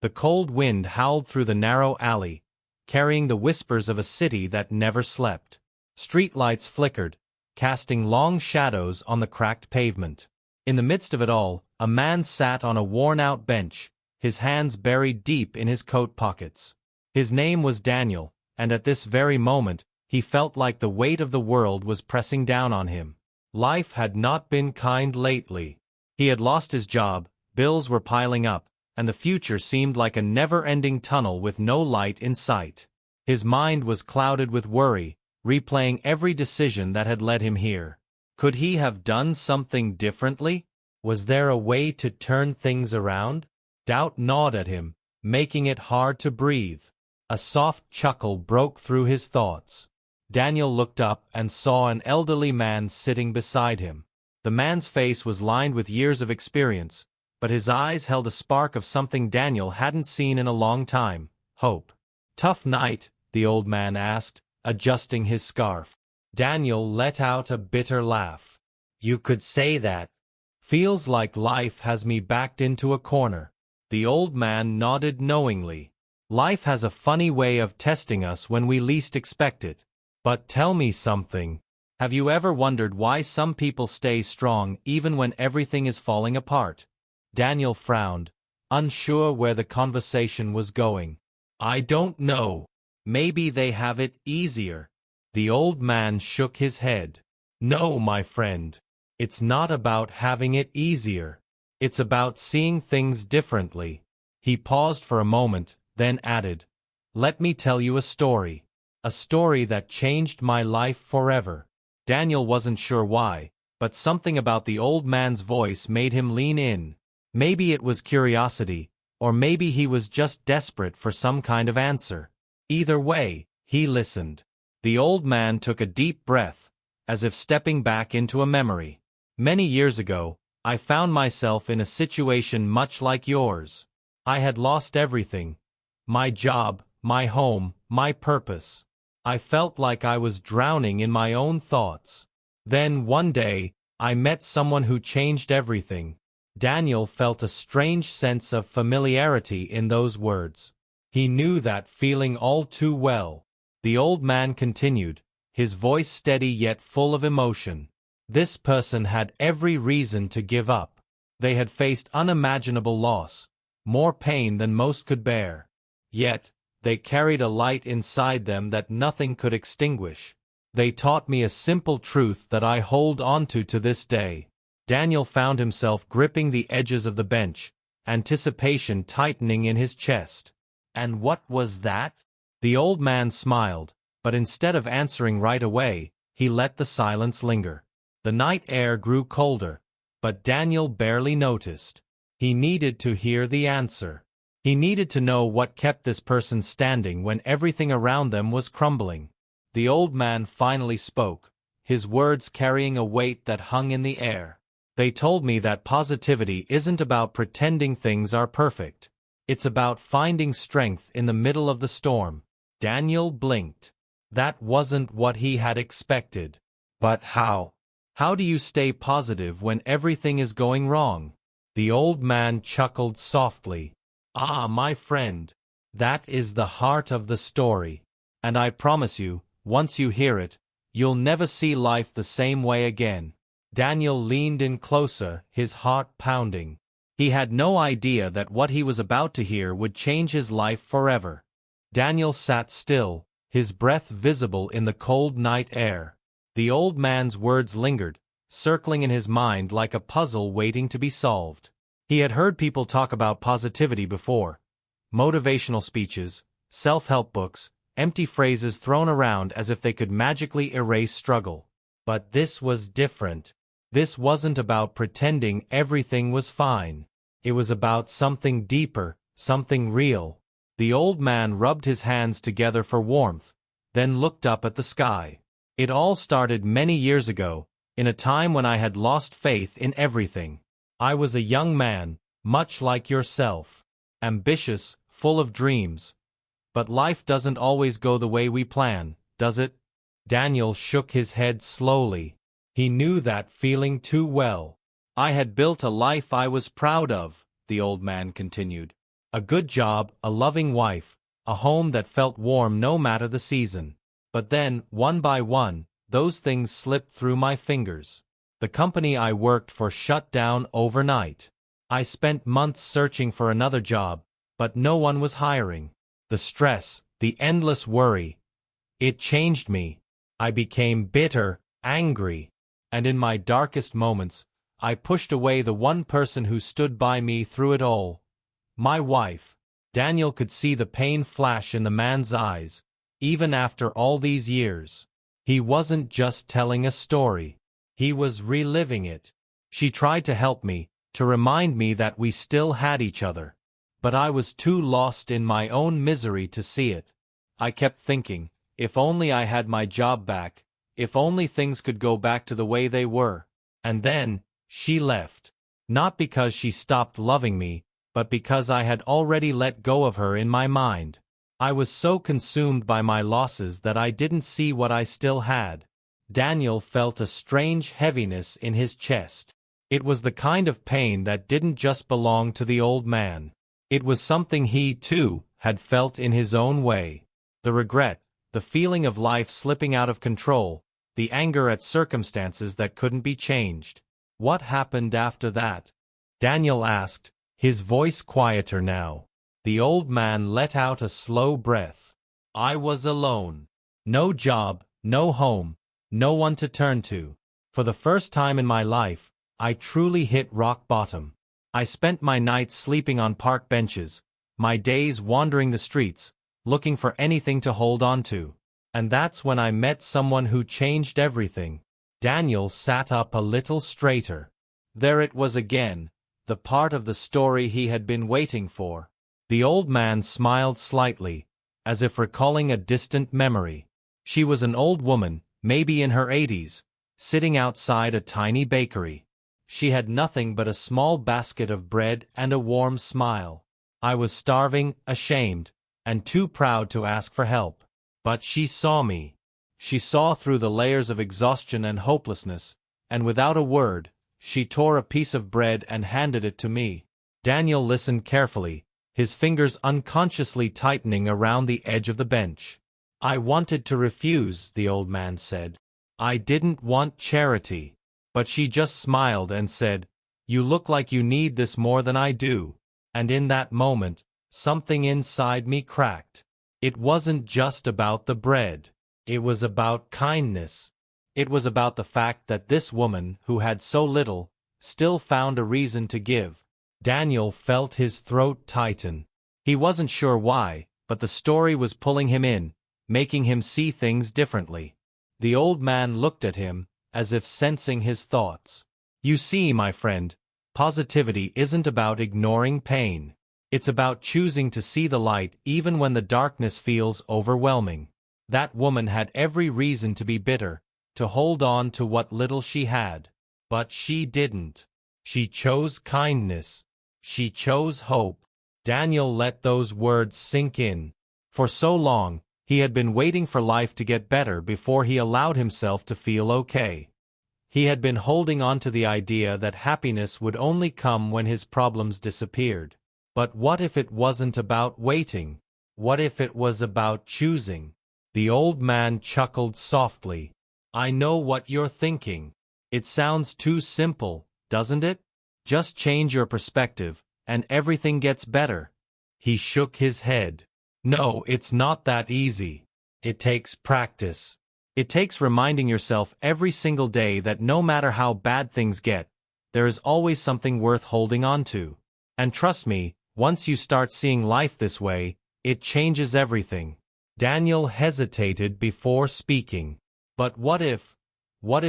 The cold wind howled through the narrow alley, carrying the whispers of a city that never slept. Streetlights flickered, casting long shadows on the cracked pavement. In the midst of it all, a man sat on a worn-out bench, his hands buried deep in his coat pockets. His name was Daniel, and at this very moment, he felt like the weight of the world was pressing down on him. Life had not been kind lately. He had lost his job, bills were piling up, and the future seemed like a never-ending tunnel with no light in sight. His mind was clouded with worry, replaying every decision that had led him here. Could he have done something differently? Was there a way to turn things around? Doubt gnawed at him, making it hard to breathe. A soft chuckle broke through his thoughts. Daniel looked up and saw an elderly man sitting beside him. The man's face was lined with years of experience, but his eyes held a spark of something Daniel hadn't seen in a long time: hope. "Tough night?" the old man asked, adjusting his scarf. Daniel let out a bitter laugh. "You could say that. Feels like life has me backed into a corner." The old man nodded knowingly. Life has a funny way of testing us when we least expect it. But tell me something. Have you ever wondered why some people stay strong even when everything is falling apart? Daniel frowned, unsure where the conversation was going. "I don't know. Maybe they have it easier." The old man shook his head. "No, my friend. It's not about having it easier. It's about seeing things differently." He paused for a moment, then added, "Let me tell you a story. A story that changed my life forever." Daniel wasn't sure why, but something about the old man's voice made him lean in. Maybe it was curiosity, or maybe he was just desperate for some kind of answer. Either way, he listened. The old man took a deep breath, as if stepping back into a memory. "Many years ago, I found myself in a situation much like yours. I had lost everything: my job, my home, my purpose. I felt like I was drowning in my own thoughts. Then, one day, I met someone who changed everything." Daniel felt a strange sense of familiarity in those words. He knew that feeling all too well. The old man continued, his voice steady yet full of emotion. "This person had every reason to give up. They had faced unimaginable loss, more pain than most could bear. Yet, they carried a light inside them that nothing could extinguish. They taught me a simple truth that I hold onto to this day." Daniel found himself gripping the edges of the bench, anticipation tightening in his chest. "And what was that?" The old man smiled, but instead of answering right away, he let the silence linger. The night air grew colder, but Daniel barely noticed. He needed to hear the answer. He needed to know what kept this person standing when everything around them was crumbling. The old man finally spoke, his words carrying a weight that hung in the air. "They told me that positivity isn't about pretending things are perfect. It's about finding strength in the middle of the storm." Daniel blinked. That wasn't what he had expected. "But how? How do you stay positive when everything is going wrong?" The old man chuckled softly. "Ah, my friend, that is the heart of the story. And I promise you, once you hear it, you'll never see life the same way again." Daniel leaned in closer, his heart pounding. He had no idea that what he was about to hear would change his life forever. Daniel sat still, his breath visible in the cold night air. The old man's words lingered, circling in his mind like a puzzle waiting to be solved. He had heard people talk about positivity before. Motivational speeches, self-help books, empty phrases thrown around as if they could magically erase struggle. But this was different. This wasn't about pretending everything was fine. It was about something deeper, something real. The old man rubbed his hands together for warmth, then looked up at the sky. "It all started many years ago, in a time when I had lost faith in everything. I was a young man, much like yourself. Ambitious, full of dreams. But life doesn't always go the way we plan, does it?" Daniel shook his head slowly. He knew that feeling too well. "I had built a life I was proud of," the old man continued. A good job, a loving wife, a home that felt warm no matter the season. But then, one by one, those things slipped through my fingers. The company I worked for shut down overnight. I spent months searching for another job, but no one was hiring. The stress, the endless worry, it changed me. I became bitter, angry, and in my darkest moments, I pushed away the one person who stood by me through it all. My wife. Daniel could see the pain flash in the man's eyes, even after all these years. He wasn't just telling a story. He was reliving it. She tried to help me, to remind me that we still had each other. But I was too lost in my own misery to see it. I kept thinking, if only I had my job back, if only things could go back to the way they were. And then, she left. Not because she stopped loving me, but because I had already let go of her in my mind. I was so consumed by my losses that I didn't see what I still had. Daniel felt a strange heaviness in his chest. It was the kind of pain that didn't just belong to the old man. It was something he, too, had felt in his own way. The regret, the feeling of life slipping out of control, the anger at circumstances that couldn't be changed. What happened after that? Daniel asked, his voice quieter now. The old man let out a slow breath. I was alone. No job, no home, no one to turn to. For the first time in my life, I truly hit rock bottom. I spent my nights sleeping on park benches, my days wandering the streets, looking for anything to hold on to. And that's when I met someone who changed everything. Daniel sat up a little straighter. There it was again, the part of the story he had been waiting for. The old man smiled slightly, as if recalling a distant memory. She was an old woman, maybe in her 80s, sitting outside a tiny bakery. She had nothing but a small basket of bread and a warm smile. I was starving, ashamed, and too proud to ask for help. But she saw me. She saw through the layers of exhaustion and hopelessness, and without a word, she tore a piece of bread and handed it to me. Daniel listened carefully, his fingers unconsciously tightening around the edge of the bench. I wanted to refuse, the old man said. I didn't want charity. But she just smiled and said, You look like you need this more than I do. And in that moment, something inside me cracked. It wasn't just about the bread. It was about kindness. It was about the fact that this woman, who had so little, still found a reason to give. Daniel felt his throat tighten. He wasn't sure why, but the story was pulling him in, making him see things differently. The old man looked at him, as if sensing his thoughts. You see, my friend, positivity isn't about ignoring pain. It's about choosing to see the light even when the darkness feels overwhelming. That woman had every reason to be bitter, to hold on to what little she had. But she didn't. She chose kindness. She chose hope. Daniel let those words sink in. For so long, he had been waiting for life to get better before he allowed himself to feel okay. He had been holding on to the idea that happiness would only come when his problems disappeared. But what if it wasn't about waiting? What if it was about choosing? The old man chuckled softly. I know what you're thinking. It sounds too simple, doesn't it? Just change your perspective, and everything gets better. He shook his head. No, it's not that easy. It takes practice. It takes reminding yourself every single day that no matter how bad things get, there is always something worth holding on to. And trust me, once you start seeing life this way, it changes everything. Daniel hesitated before speaking. But what if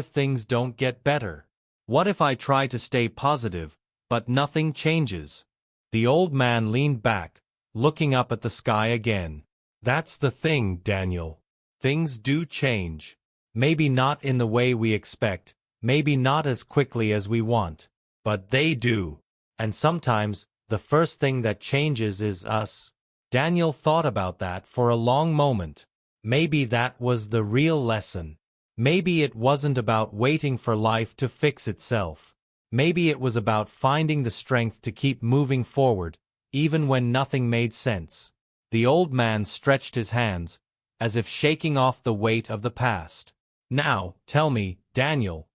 things don't get better? What if I try to stay positive, but nothing changes? The old man leaned back, looking up at the sky again. That's the thing, Daniel. Things do change. Maybe not in the way we expect, maybe not as quickly as we want, but they do. And sometimes, the first thing that changes is us. Daniel thought about that for a long moment. Maybe that was the real lesson. Maybe it wasn't about waiting for life to fix itself. Maybe it was about finding the strength to keep moving forward, even when nothing made sense. The old man stretched his hands, as if shaking off the weight of the past. Now, tell me, Daniel,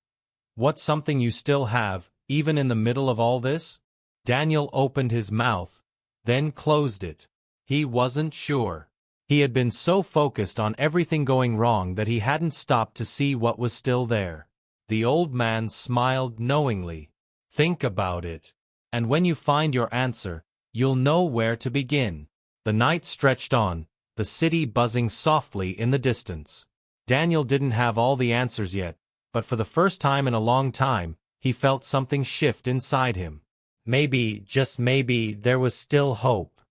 what's something you still have, even in the middle of all this? Daniel opened his mouth, then closed it. He wasn't sure. He had been so focused on everything going wrong that he hadn't stopped to see what was still there. The old man smiled knowingly. Think about it. And when you find your answer, you'll know where to begin. The night stretched on, the city buzzing softly in the distance. Daniel didn't have all the answers yet, but for the first time in a long time, he felt something shift inside him. Maybe, just maybe, there was still hope.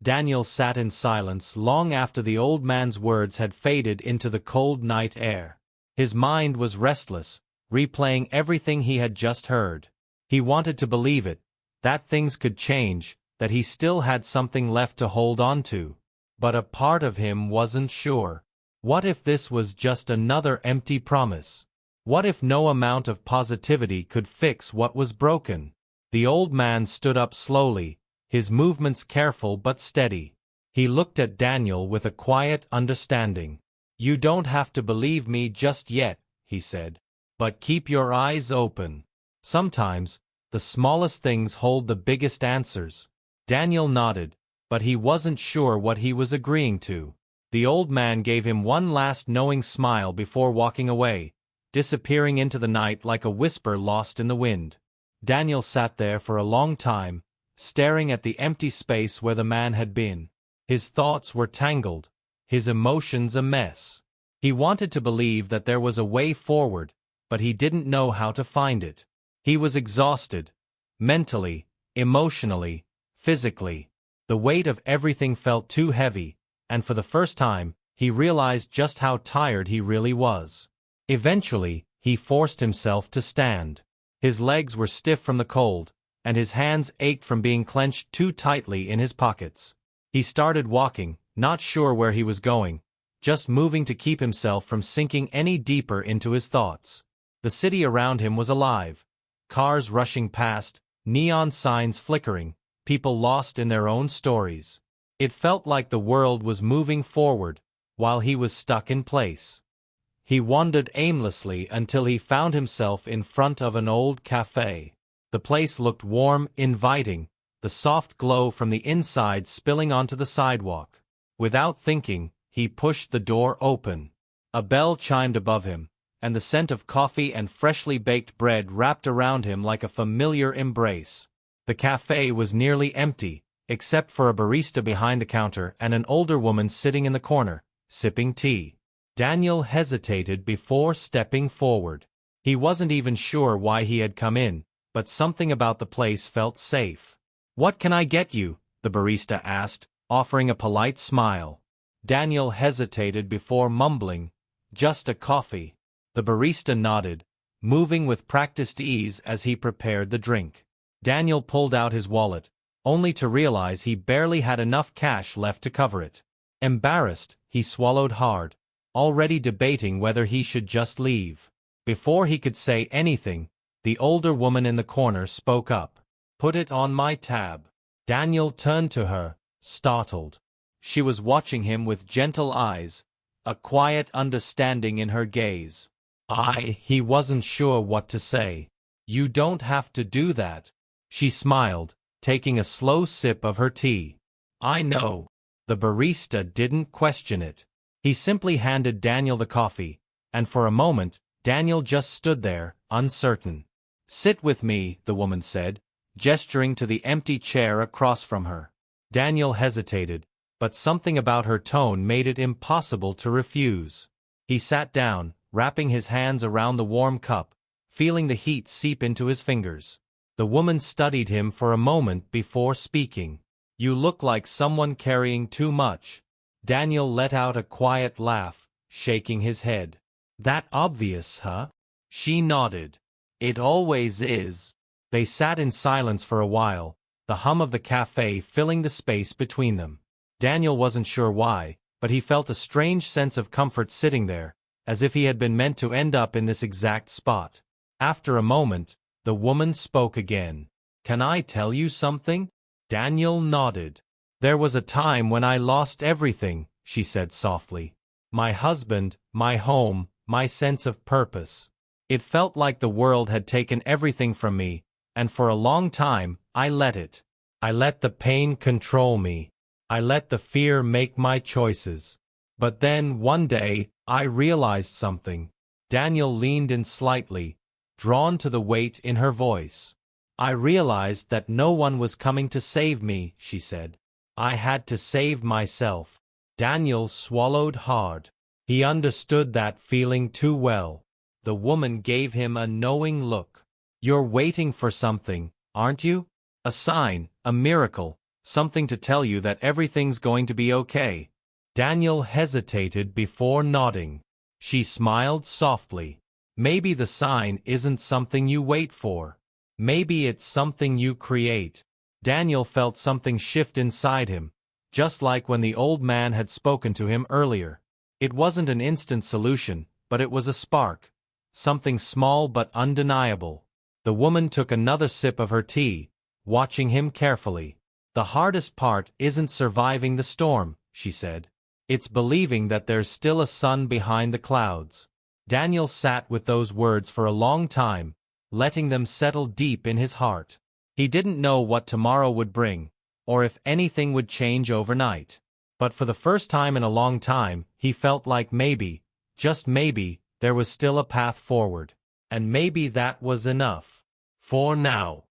Daniel sat in silence long after the old man's words had faded into the cold night air. His mind was restless, replaying everything he had just heard. He wanted to believe it, that things could change, that he still had something left to hold on to. But a part of him wasn't sure. What if this was just another empty promise? What if no amount of positivity could fix what was broken? The old man stood up slowly, his movements careful but steady. He looked at Daniel with a quiet understanding. You don't have to believe me just yet, he said. But keep your eyes open. Sometimes, the smallest things hold the biggest answers. Daniel nodded, but he wasn't sure what he was agreeing to. The old man gave him one last knowing smile before walking away, disappearing into the night like a whisper lost in the wind. Daniel sat there for a long time, staring at the empty space where the man had been. His thoughts were tangled, his emotions a mess. He wanted to believe that there was a way forward, but he didn't know how to find it. He was exhausted, mentally, emotionally, physically. The weight of everything felt too heavy, and for the first time, he realized just how tired he really was. Eventually, he forced himself to stand. His legs were stiff from the cold, and his hands ached from being clenched too tightly in his pockets. He started walking, not sure where he was going, just moving to keep himself from sinking any deeper into his thoughts. The city around him was alive. Cars rushing past, neon signs flickering, people lost in their own stories. It felt like the world was moving forward, while he was stuck in place. He wandered aimlessly until he found himself in front of an old cafe. The place looked warm, inviting, the soft glow from the inside spilling onto the sidewalk. Without thinking, he pushed the door open. A bell chimed above him, and the scent of coffee and freshly baked bread wrapped around him like a familiar embrace. The cafe was nearly empty, except for a barista behind the counter and an older woman sitting in the corner, sipping tea. Daniel hesitated before stepping forward. He wasn't even sure why he had come in, but something about the place felt safe. "What can I get you?" the barista asked, offering a polite smile. Daniel hesitated before mumbling, "Just a coffee." The barista nodded, moving with practiced ease as he prepared the drink. Daniel pulled out his wallet, only to realize he barely had enough cash left to cover it. Embarrassed, he swallowed hard, already debating whether he should just leave. Before he could say anything, the older woman in the corner spoke up. "Put it on my tab." Daniel turned to her, startled. She was watching him with gentle eyes, a quiet understanding in her gaze. He wasn't sure what to say. "You don't have to do that." She smiled, taking a slow sip of her tea. "I know." The barista didn't question it. He simply handed Daniel the coffee, and for a moment, Daniel just stood there, uncertain. "Sit with me," the woman said, gesturing to the empty chair across from her. Daniel hesitated, but something about her tone made it impossible to refuse. He sat down, wrapping his hands around the warm cup, feeling the heat seep into his fingers. The woman studied him for a moment before speaking. "You look like someone carrying too much." Daniel let out a quiet laugh, shaking his head. "That obvious, huh?" She nodded. "It always is." They sat in silence for a while, the hum of the cafe filling the space between them. Daniel wasn't sure why, but he felt a strange sense of comfort sitting there, as if he had been meant to end up in this exact spot. After a moment, the woman spoke again. "Can I tell you something?" Daniel nodded. There was a time when I lost everything, she said softly. My husband, my home, my sense of purpose. It felt like the world had taken everything from me, and for a long time, I let it. I let the pain control me. I let the fear make my choices. But then, one day, I realized something. Daniel leaned in slightly, drawn to the weight in her voice. I realized that no one was coming to save me, she said. I had to save myself. Daniel swallowed hard. He understood that feeling too well. The woman gave him a knowing look. You're waiting for something, aren't you? A sign, a miracle, something to tell you that everything's going to be okay. Daniel hesitated before nodding. She smiled softly. Maybe the sign isn't something you wait for. Maybe it's something you create. Daniel felt something shift inside him, just like when the old man had spoken to him earlier. It wasn't an instant solution, but it was a spark. Something small but undeniable. The woman took another sip of her tea, watching him carefully. The hardest part isn't surviving the storm, she said. It's believing that there's still a sun behind the clouds. Daniel sat with those words for a long time, letting them settle deep in his heart. He didn't know what tomorrow would bring, or if anything would change overnight. But for the first time in a long time, he felt like maybe, just maybe, there was still a path forward. And maybe that was enough. For now.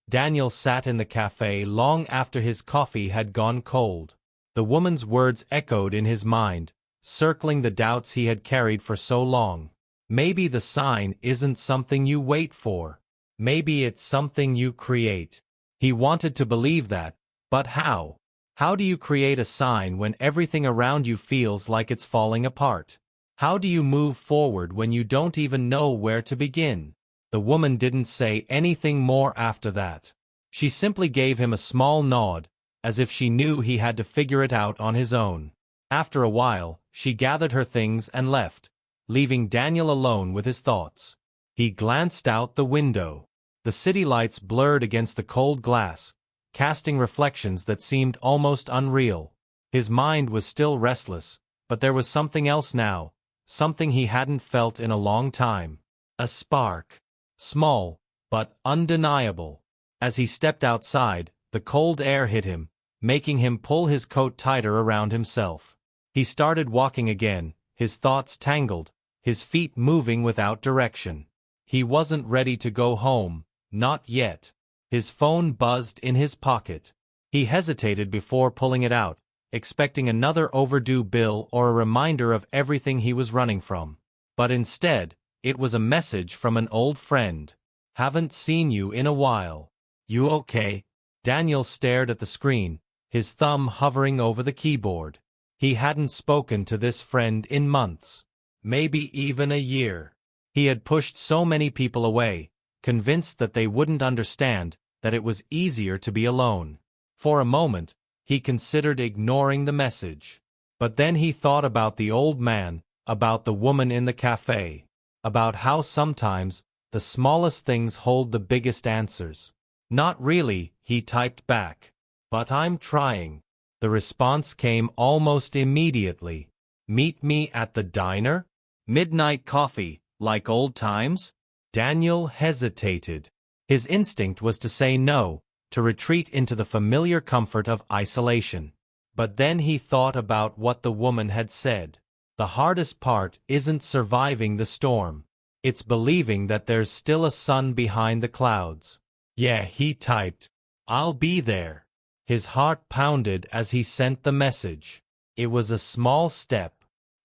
Daniel sat in the cafe long after his coffee had gone cold. The woman's words echoed in his mind, circling the doubts he had carried for so long. Maybe the sign isn't something you wait for. Maybe it's something you create. He wanted to believe that, but how? How do you create a sign when everything around you feels like it's falling apart? How do you move forward when you don't even know where to begin? The woman didn't say anything more after that. She simply gave him a small nod, as if she knew he had to figure it out on his own. After a while, she gathered her things and left, leaving Daniel alone with his thoughts. He glanced out the window. The city lights blurred against the cold glass, casting reflections that seemed almost unreal. His mind was still restless, but there was something else now, something he hadn't felt in a long time. A spark. Small, but undeniable. As he stepped outside, the cold air hit him, making him pull his coat tighter around himself. He started walking again, his thoughts tangled, his feet moving without direction. He wasn't ready to go home, not yet. His phone buzzed in his pocket. He hesitated before pulling it out, expecting another overdue bill or a reminder of everything he was running from. But instead, it was a message from an old friend. Haven't seen you in a while. You okay? Daniel stared at the screen, his thumb hovering over the keyboard. He hadn't spoken to this friend in months. Maybe even a year. He had pushed so many people away, convinced that they wouldn't understand, that it was easier to be alone. For a moment, he considered ignoring the message. But then he thought about the old man, about the woman in the cafe, about how sometimes the smallest things hold the biggest answers. Not really, he typed back. But I'm trying. The response came almost immediately. Meet me at the diner? Midnight coffee, like old times? Daniel hesitated. His instinct was to say no, to retreat into the familiar comfort of isolation. But then he thought about what the woman had said. The hardest part isn't surviving the storm. It's believing that there's still a sun behind the clouds. Yeah, he typed. I'll be there. His heart pounded as he sent the message. It was a small step,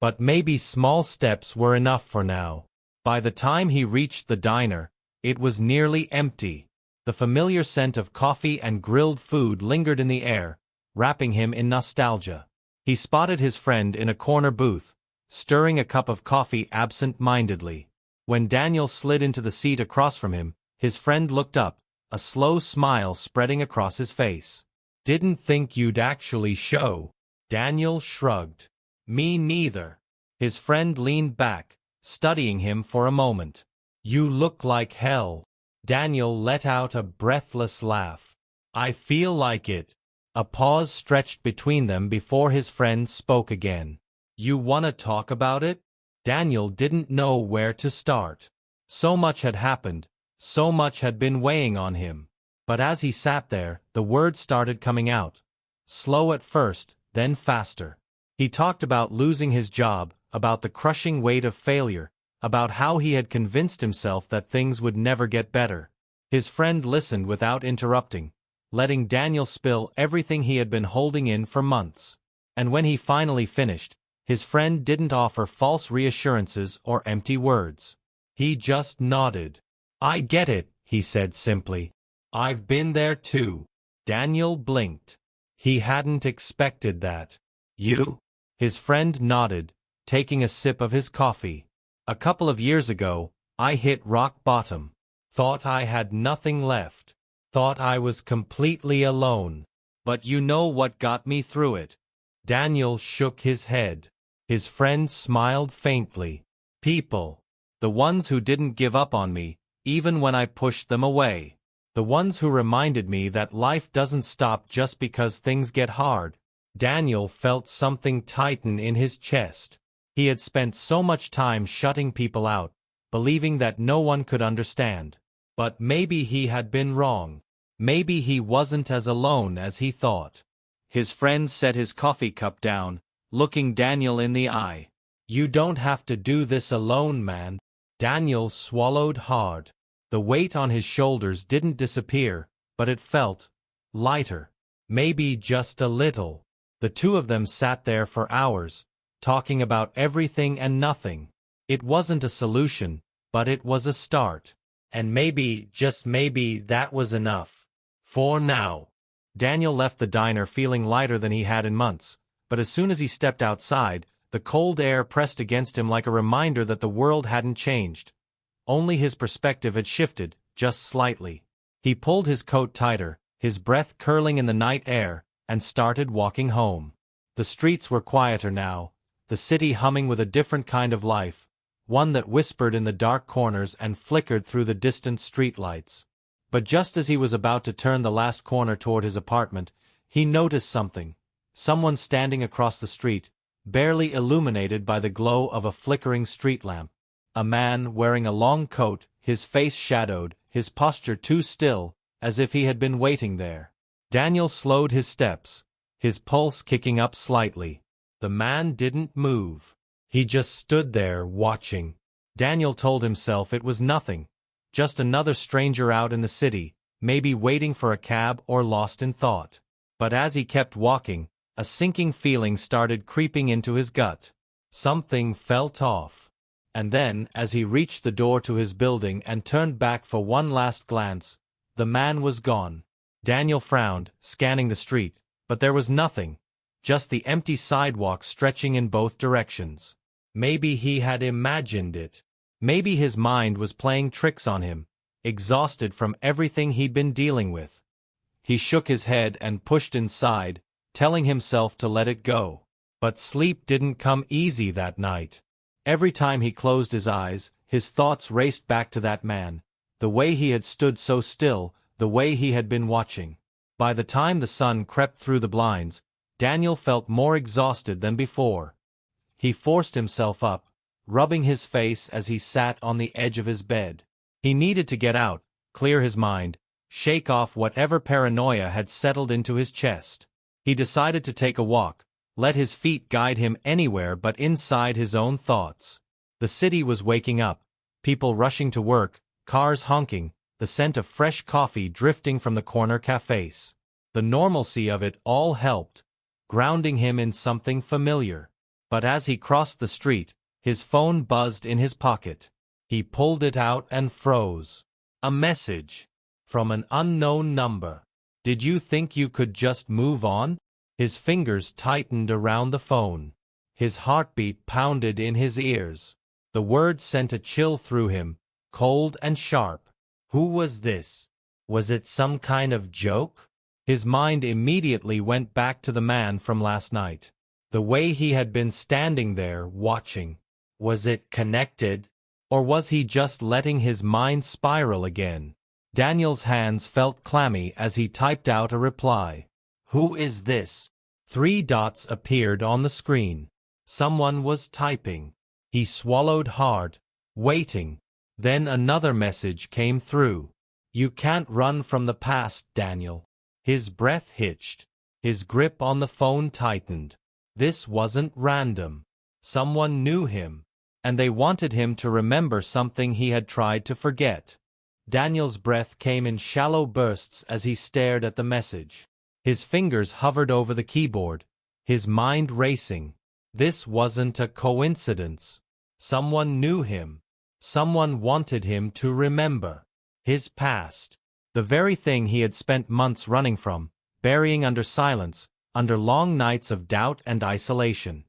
but maybe small steps were enough for now. By the time he reached the diner, it was nearly empty. The familiar scent of coffee and grilled food lingered in the air, wrapping him in nostalgia. He spotted his friend in a corner booth, stirring a cup of coffee absent-mindedly. When Daniel slid into the seat across from him, his friend looked up, a slow smile spreading across his face. Didn't think you'd actually show. Daniel shrugged. Me neither. His friend leaned back, studying him for a moment. You look like hell. Daniel let out a breathless laugh. I feel like it. A pause stretched between them before his friend spoke again. "You wanna talk about it?" Daniel didn't know where to start. So much had happened, so much had been weighing on him. But as he sat there, the words started coming out. Slow at first, then faster. He talked about losing his job, about the crushing weight of failure, about how he had convinced himself that things would never get better. His friend listened without interrupting, letting Daniel spill everything he had been holding in for months. And when he finally finished, his friend didn't offer false reassurances or empty words. He just nodded. "I get it," he said simply. "I've been there too." Daniel blinked. He hadn't expected that. "You?" His friend nodded, taking a sip of his coffee. "A couple of years ago, I hit rock bottom. Thought I had nothing left. Thought I was completely alone. But you know what got me through it?" Daniel shook his head. His friend smiled faintly. "People. The ones who didn't give up on me, even when I pushed them away. The ones who reminded me that life doesn't stop just because things get hard." Daniel felt something tighten in his chest. He had spent so much time shutting people out, believing that no one could understand. But maybe he had been wrong. Maybe he wasn't as alone as he thought. His friend set his coffee cup down, looking Daniel in the eye. "You don't have to do this alone, man." Daniel swallowed hard. The weight on his shoulders didn't disappear, but it felt lighter. Maybe just a little. The two of them sat there for hours, talking about everything and nothing. It wasn't a solution, but it was a start. And maybe, just maybe, that was enough. For now. Daniel left the diner feeling lighter than he had in months, but as soon as he stepped outside, the cold air pressed against him like a reminder that the world hadn't changed. Only his perspective had shifted, just slightly. He pulled his coat tighter, his breath curling in the night air, and started walking home. The streets were quieter now, the city humming with a different kind of life, one that whispered in the dark corners and flickered through the distant streetlights. But just as he was about to turn the last corner toward his apartment, he noticed something. Someone standing across the street, barely illuminated by the glow of a flickering street lamp. A man wearing a long coat, his face shadowed, his posture too still, as if he had been waiting there. Daniel slowed his steps, his pulse kicking up slightly. The man didn't move. He just stood there, watching. Daniel told himself it was nothing. Just another stranger out in the city, maybe waiting for a cab or lost in thought. But as he kept walking, a sinking feeling started creeping into his gut. Something felt off. And then, as he reached the door to his building and turned back for one last glance, the man was gone. Daniel frowned, scanning the street, but there was nothing. Just the empty sidewalk stretching in both directions. Maybe he had imagined it. Maybe his mind was playing tricks on him, exhausted from everything he'd been dealing with. He shook his head and pushed inside, telling himself to let it go. But sleep didn't come easy that night. Every time he closed his eyes, his thoughts raced back to that man, the way he had stood so still, the way he had been watching. By the time the sun crept through the blinds, Daniel felt more exhausted than before. He forced himself up, rubbing his face as he sat on the edge of his bed. He needed to get out, clear his mind, shake off whatever paranoia had settled into his chest. He decided to take a walk, let his feet guide him anywhere but inside his own thoughts. The city was waking up, people rushing to work, cars honking, the scent of fresh coffee drifting from the corner cafes. The normalcy of it all helped, grounding him in something familiar. But as he crossed the street, his phone buzzed in his pocket. He pulled it out and froze. A message. From an unknown number. "Did you think you could just move on?" His fingers tightened around the phone. His heartbeat pounded in his ears. The words sent a chill through him, cold and sharp. Who was this? Was it some kind of joke? His mind immediately went back to the man from last night. The way he had been standing there, watching. Was it connected? Or was he just letting his mind spiral again? Daniel's hands felt clammy as he typed out a reply. Who is this? 3 dots appeared on the screen. Someone was typing. He swallowed hard, waiting. Then another message came through. You can't run from the past, Daniel. His breath hitched. His grip on the phone tightened. This wasn't random. Someone knew him, and they wanted him to remember something he had tried to forget. Daniel's breath came in shallow bursts as he stared at the message. His fingers hovered over the keyboard, his mind racing. This wasn't a coincidence. Someone knew him. Someone wanted him to remember his past. The very thing he had spent months running from, burying under silence, under long nights of doubt and isolation.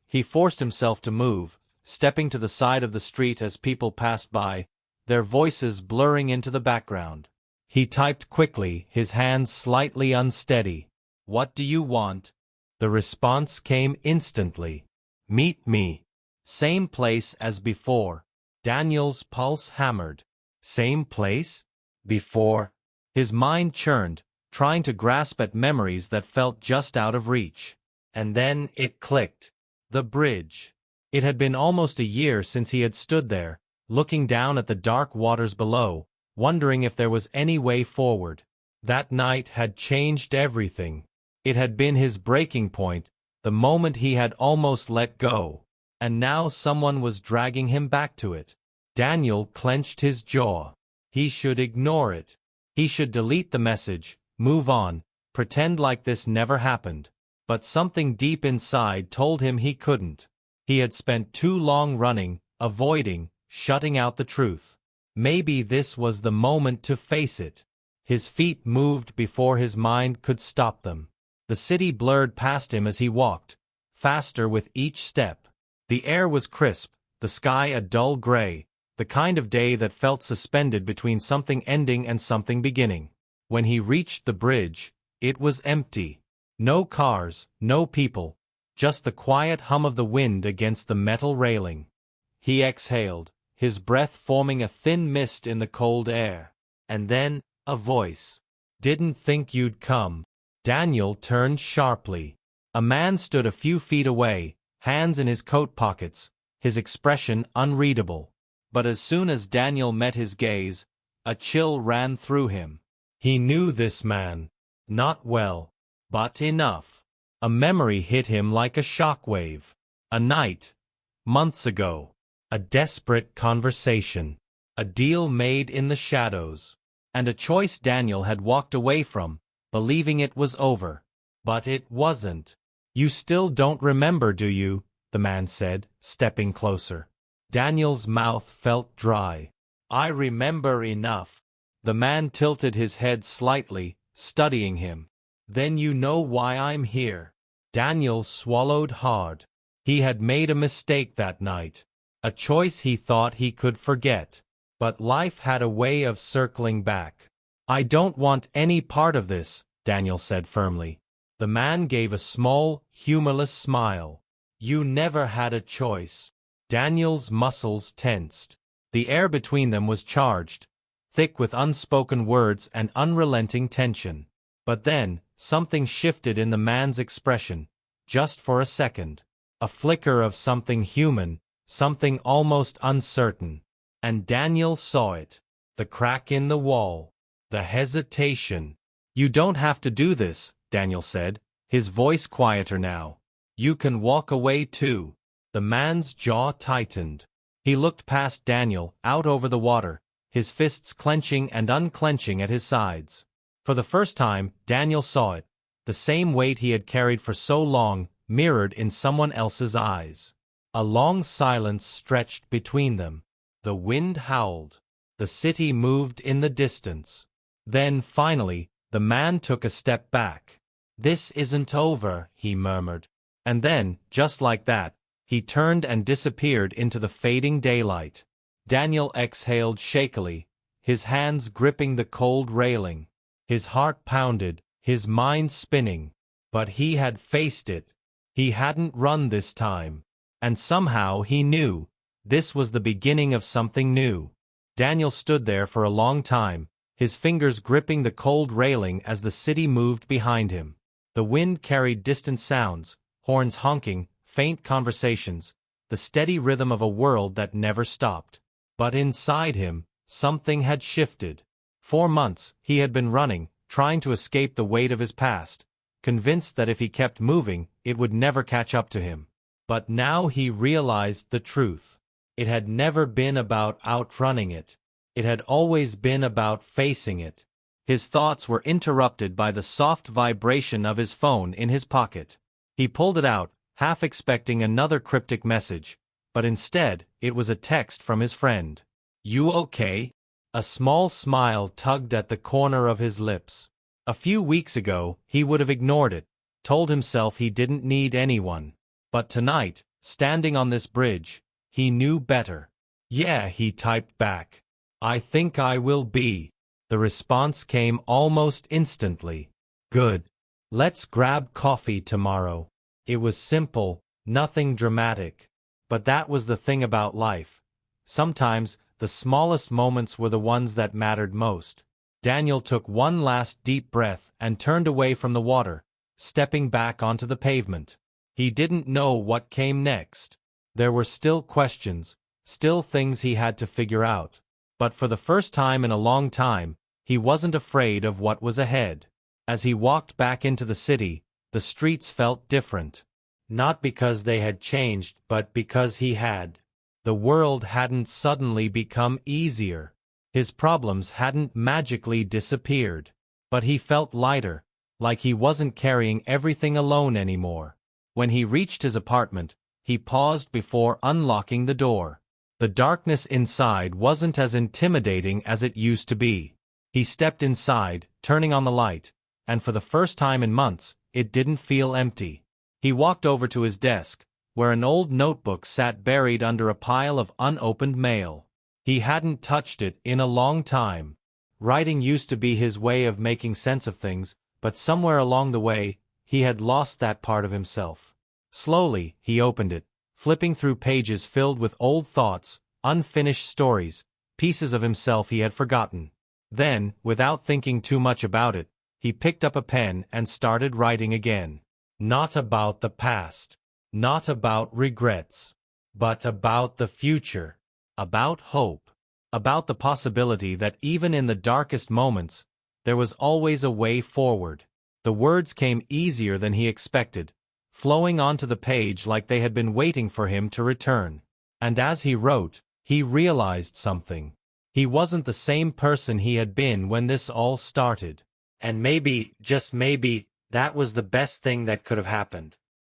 He forced himself to move, stepping to the side of the street as people passed by, their voices blurring into the background. He typed quickly, his hands slightly unsteady. What do you want? The response came instantly. Meet me. Same place as before. Daniel's pulse hammered. Same place? Before? His mind churned, trying to grasp at memories that felt just out of reach. And then it clicked. The bridge. It had been almost a year since he had stood there, looking down at the dark waters below, wondering if there was any way forward. That night had changed everything. It had been his breaking point, the moment he had almost let go. And now someone was dragging him back to it. Daniel clenched his jaw. He should ignore it. He should delete the message, move on, pretend like this never happened. But something deep inside told him he couldn't. He had spent too long running, avoiding, shutting out the truth. Maybe this was the moment to face it. His feet moved before his mind could stop them. The city blurred past him as he walked, faster with each step. The air was crisp, the sky a dull gray, the kind of day that felt suspended between something ending and something beginning. When he reached the bridge, it was empty. No cars, no people, just the quiet hum of the wind against the metal railing. He exhaled, his breath forming a thin mist in the cold air. And then, a voice. Didn't think you'd come. Daniel turned sharply. A man stood a few feet away, hands in his coat pockets, his expression unreadable. But as soon as Daniel met his gaze, a chill ran through him. He knew this man. Not well, but enough. A memory hit him like a shockwave. A night, months ago. A desperate conversation. A deal made in the shadows. And a choice Daniel had walked away from, believing it was over. But it wasn't. You still don't remember, do you? The man said, stepping closer. Daniel's mouth felt dry. I remember enough. The man tilted his head slightly, studying him. Then you know why I'm here. Daniel swallowed hard. He had made a mistake that night. A choice he thought he could forget. But life had a way of circling back. I don't want any part of this, Daniel said firmly. The man gave a small, humorless smile. You never had a choice. Daniel's muscles tensed. The air between them was charged, thick with unspoken words and unrelenting tension. But then, something shifted in the man's expression, just for a second. A flicker of something human, something almost uncertain. And Daniel saw it. The crack in the wall. The hesitation. You don't have to do this, Daniel said, his voice quieter now. You can walk away too. The man's jaw tightened. He looked past Daniel, out over the water, his fists clenching and unclenching at his sides. For the first time, Daniel saw it, the same weight he had carried for so long, mirrored in someone else's eyes. A long silence stretched between them. The wind howled. The city moved in the distance. Then, finally, the man took a step back. This isn't over, he murmured. And then, just like that, he turned and disappeared into the fading daylight. Daniel exhaled shakily, his hands gripping the cold railing. His heart pounded, his mind spinning. But he had faced it. He hadn't run this time. And somehow he knew. This was the beginning of something new. Daniel stood there for a long time, his fingers gripping the cold railing as the city moved behind him. The wind carried distant sounds, horns honking, faint conversations, the steady rhythm of a world that never stopped. But inside him, something had shifted. For months, he had been running, trying to escape the weight of his past, convinced that if he kept moving, it would never catch up to him. But now he realized the truth. It had never been about outrunning it. It had always been about facing it. His thoughts were interrupted by the soft vibration of his phone in his pocket. He pulled it out, half expecting another cryptic message, but instead, it was a text from his friend. "You okay?" A small smile tugged at the corner of his lips. A few weeks ago, he would have ignored it, told himself he didn't need anyone. But tonight, standing on this bridge, he knew better. "Yeah," he typed back. "I think I will be." The response came almost instantly. "Good. Let's grab coffee tomorrow." It was simple, nothing dramatic. But that was the thing about life. Sometimes, the smallest moments were the ones that mattered most. Daniel took one last deep breath and turned away from the water, stepping back onto the pavement. He didn't know what came next. There were still questions, still things he had to figure out. But for the first time in a long time, he wasn't afraid of what was ahead. As he walked back into the city, the streets felt different. Not because they had changed, but because he had. The world hadn't suddenly become easier. His problems hadn't magically disappeared. But he felt lighter, like he wasn't carrying everything alone anymore. When he reached his apartment, he paused before unlocking the door. The darkness inside wasn't as intimidating as it used to be. He stepped inside, turning on the light, and for the first time in months, it didn't feel empty. He walked over to his desk, where an old notebook sat buried under a pile of unopened mail. He hadn't touched it in a long time. Writing used to be his way of making sense of things, but somewhere along the way, he had lost that part of himself. Slowly, he opened it, flipping through pages filled with old thoughts, unfinished stories, pieces of himself he had forgotten. Then, without thinking too much about it, he picked up a pen and started writing again. Not about the past. Not about regrets. But about the future. About hope. About the possibility that even in the darkest moments, there was always a way forward. The words came easier than he expected, flowing onto the page like they had been waiting for him to return. And as he wrote, he realized something. He wasn't the same person he had been when this all started. And maybe, just maybe, that was the best thing that could have happened.